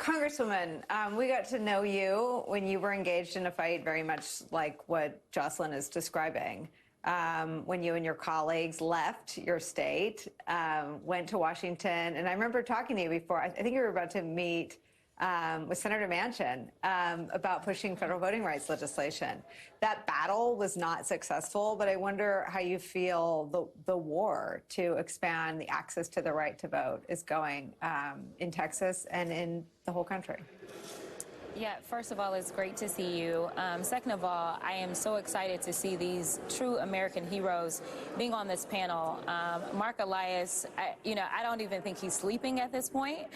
Congresswoman, we got to know you when you were engaged in a fight very much like what Jocelyn is describing. When you and your colleagues left your state, went to Washington, and I remember talking to you before. I think you were about to meet with Senator Manchin about pushing federal voting rights legislation. That battle was not successful, but I wonder how you feel the war to expand the access to the right to vote is going in Texas and in the whole country. Yeah, first of all, it's great to see you. Second of all, I am so excited to see these true American heroes being on this panel. Marc Elias, I don't even think he's sleeping at this point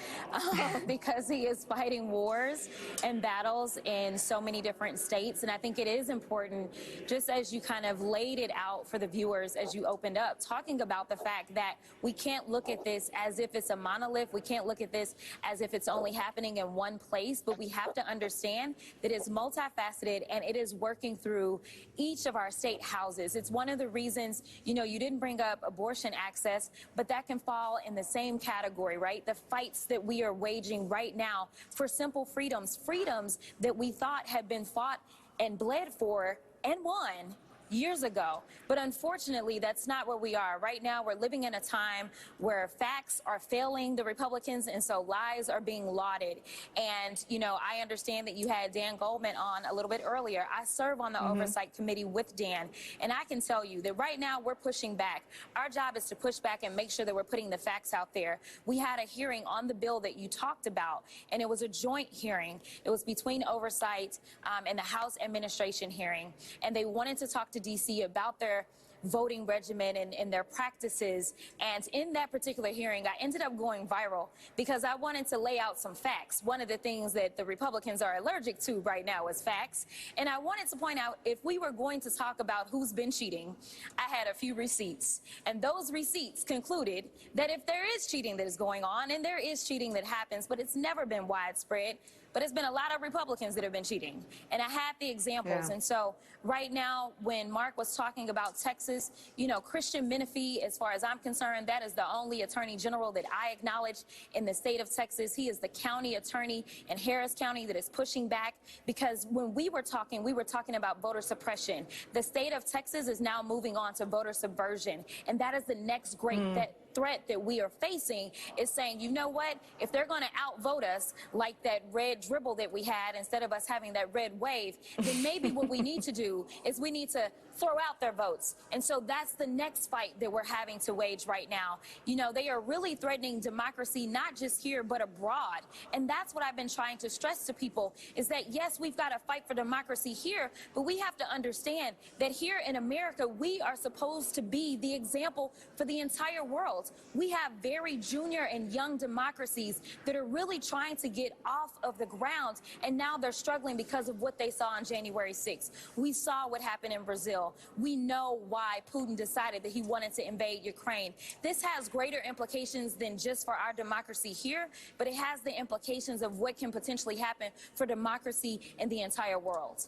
because he is fighting wars and battles in so many different states. And I think it is important, just as you kind of laid it out for the viewers as you opened up, talking about the fact that we can't look at this as if it's a monolith. We can't look at this as if it's only happening in one place, but we have to understand that it's multifaceted and it is working through each of our state houses. It's one of the reasons, you didn't bring up abortion access, but that can fall in the same category, right? The fights that we are waging right now for simple freedoms, freedoms that we thought had been fought and bled for and won years ago. But unfortunately, that's not where we are. Right now, we're living in a time where facts are failing the Republicans, and so lies are being lauded. And, I understand that you had Dan Goldman on a little bit earlier. I serve on the Oversight Committee with Dan, and I can tell you that right now we're pushing back. Our job is to push back and make sure that we're putting the facts out there. We had a hearing on the bill that you talked about, and it was a joint hearing. It was between Oversight and the House Administration hearing, and they wanted to talk to D.C. about their voting regimen and their practices. And in that particular hearing, I ended up going viral because I wanted to lay out some facts. One of the things that the Republicans are allergic to right now is facts. And I wanted to point out, if we were going to talk about who's been cheating, I had a few receipts. And those receipts concluded that if there is cheating that is going on, and there is cheating that happens, but it's never been widespread, but it's been a lot of Republicans that have been cheating. And I had the examples. Yeah. And so right now, when Marc was talking about Texas, Christian Menifee, as far as I'm concerned, that is the only attorney general that I acknowledge in the state of Texas. He is the county attorney in Harris County that is pushing back, because when we were talking about voter suppression. The state of Texas is now moving on to voter subversion. And that is the next great threat that we are facing, is saying, you know what, if they're going to outvote us like that red dribble that we had, instead of us having that red wave, then maybe what we need to do is we need to throw out their votes. And so that's the next fight that we're having to wage right now. They are really threatening democracy, not just here, but abroad. And that's what I've been trying to stress to people, is that, yes, we've got to fight for democracy here, but we have to understand that here in America, we are supposed to be the example for the entire world. We have very junior and young democracies that are really trying to get off of the ground, and now they're struggling because of what they saw on January 6th. We saw what happened in Brazil. We know why Putin decided that he wanted to invade Ukraine. This has greater implications than just for our democracy here, but it has the implications of what can potentially happen for democracy in the entire world.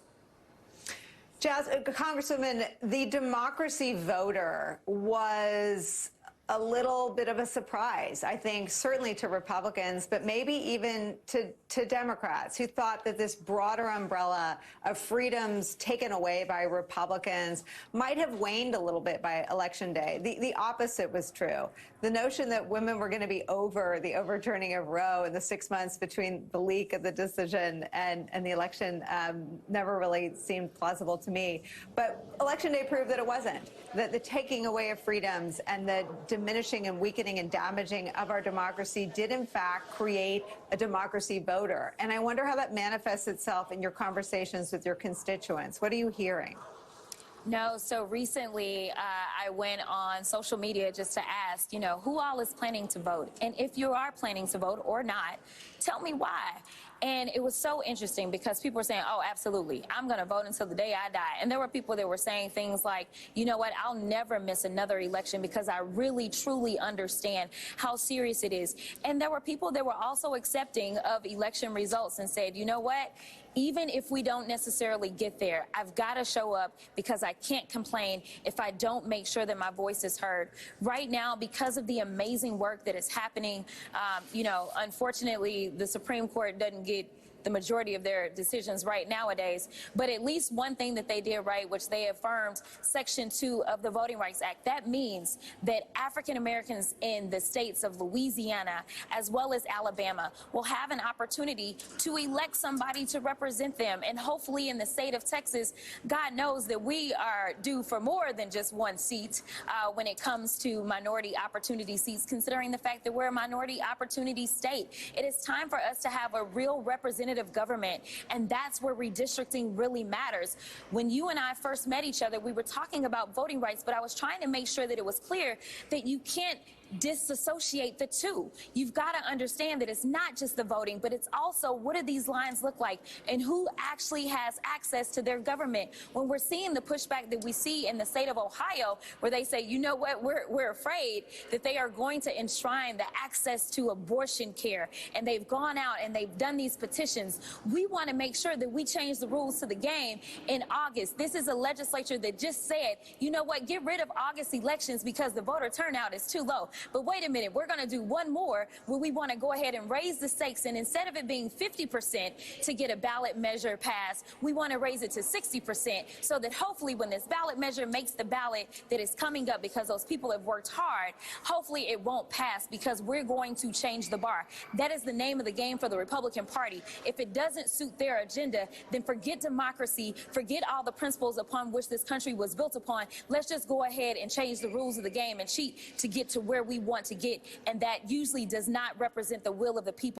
Congresswoman, the democracy voter was a little bit of a surprise, I think, certainly to Republicans, but maybe even to Democrats, who thought that this broader umbrella of freedoms taken away by Republicans might have waned a little bit by Election Day. The opposite was true. The notion that women were going to be over the overturning of Roe in the 6 months between the leak of the decision and the election never really seemed plausible to me. But Election Day proved that it wasn't, that the taking away of freedoms and the diminishing and weakening and damaging of our democracy did, in fact, create a democracy voter. And I wonder how that manifests itself in your conversations with your constituents. What are you hearing? No, so recently I went on social media just to ask, who all is planning to vote? And if you are planning to vote or not, tell me why. And it was so interesting because people were saying, oh, absolutely, I'm going to vote until the day I die. And there were people that were saying things like, you know what, I'll never miss another election because I really, truly understand how serious it is. And there were people that were also accepting of election results and said, you know what, even if we don't necessarily get there, I've got to show up because I can't complain if I don't make sure that my voice is heard. Right now, because of the amazing work that is happening, unfortunately, Obviously, the Supreme Court doesn't get the majority of their decisions right nowadays, but at least one thing that they did right, which they affirmed Section 2 of the Voting Rights Act. That means that African Americans in the states of Louisiana as well as Alabama will have an opportunity to elect somebody to represent them. And hopefully in the state of Texas, God knows that we are due for more than just one seat when it comes to minority opportunity seats, considering the fact that we're a minority opportunity state. It is time for us to have a real representative government, and that's where redistricting really matters. When you and I first met each other, we were talking about voting rights, but I was trying to make sure that it was clear that you can't disassociate the two. You've got to understand that it's not just the voting, but it's also what do these lines look like and who actually has access to their government. When we're seeing the pushback that we see in the state of Ohio, where they say, you know what, we're afraid that they are going to enshrine the access to abortion care, and they've gone out and they've done these petitions. We want to make sure that we change the rules to the game in August. This is a legislature that just said, you know what, get rid of August elections because the voter turnout is too low. But wait a minute, we're going to do one more where we want to go ahead and raise the stakes. And instead of it being 50% to get a ballot measure passed, we want to raise it to 60% so that hopefully when this ballot measure makes the ballot that is coming up because those people have worked hard, hopefully it won't pass because we're going to change the bar. That is the name of the game for the Republican Party. If it doesn't suit their agenda, then forget democracy, forget all the principles upon which this country was built upon. Let's just go ahead and change the rules of the game and cheat to get to where we want to get, and that usually does not represent the will of the people.